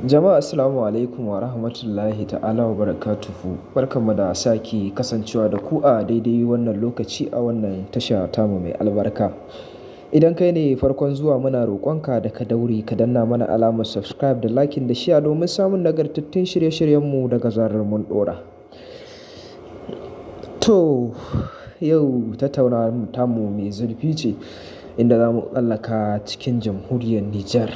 Jama'a assalamu alaikum wa rahmatullahi ta'ala wa barakatuhu. Barkanmu da sake kasancewa da ku a daidai wannan lokaci a wannan tasha tamu mai albarka. Idan kai ne farkon zuwa muna roƙonka da ka daure ka danna mana alamar subscribe da liking da share domin samun nagartattun shirye-shiryenmu daga zarar mun ɗora. To, yau tattaunawar tamu mai zurfi ce inda za mu tsallaka cikin jamhuriyar Nijar.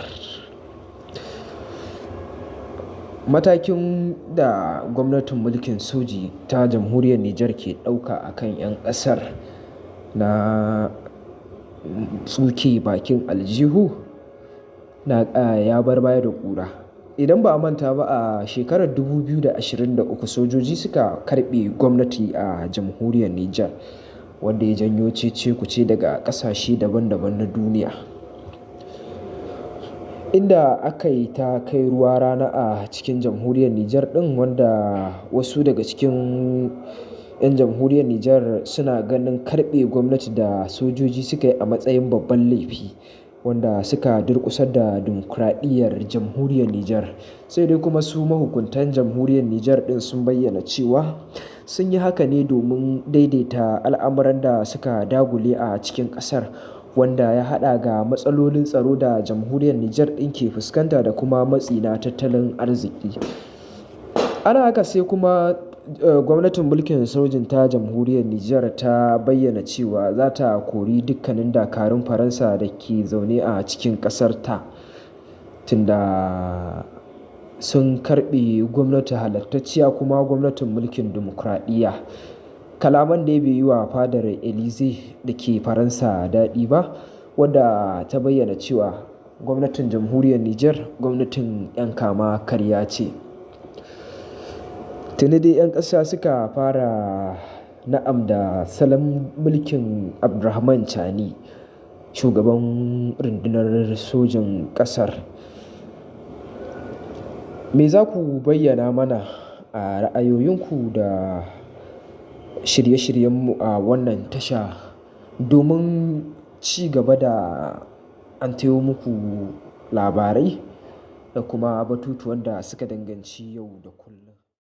Matakin da gwamnatin mulkin soji ta jamhuriyar Nijar ke ɗauka a kan 'yan ƙasar na tsuke bakin aljihu ya bar baya da ƙura. Idan ba a manta ba a shekarar 2023 sojoji suka karɓe gwamnati a jamhuriyar Nijar wanda ya janyo cece-kuce daga ƙasashe daban-daban na duniya. Inda aka yi ta kai ruwa rana a cikin jamhuriyar Nijar ɗin wanda wasu daga cikin 'yan jamhuriyar Nijar suna ganin karɓe gwamnati da sojoji suka yi a matsayin babban laifi wanda suka durƙusar da dimokuraɗiyyar jamhuriyar Nijar. Sai dai kuma su mahukuntan jamhuriyar Nijar ɗin sun bayyana cewa sun yi haka ne domin daidaita al'amuran da suka dagule a cikin ƙasar wanda ya haɗa ga matsalolin tsaro da jamhuriyar Nijar ɗin ke fuskanta da kuma matsi na tattalin arziki. Ana haka sai kuma gwamnatin mulkin sojin ta jamhuriyar Nijar ta bayyana cewa za ta kori dukkanin dakarun Faransa da ke zaune a cikin ƙasar ta tunda sun karɓe gwamnati halattacciya kuma gwamnatin mulkin dimokuraɗiyya. Kalaman dai bai yi wa fadar Élysée da ke Faransa daɗi ba wadda ta bayyana cewa gwamnatin jamhuriyar Nijar gwamnatin 'yan kama karya ce. Tuni dai 'yan ƙasa suka fara na'am da salon mulkin Abdurrahman Chani, shugaban rundunar sojin ƙasar. Me za ku bayyana mana a ra'ayoyinku da shirye-shiryenmu a wannan tasha domin ci gaba da an tayo muku labarai da kuma batutuwan da suka danganci yau da kullum.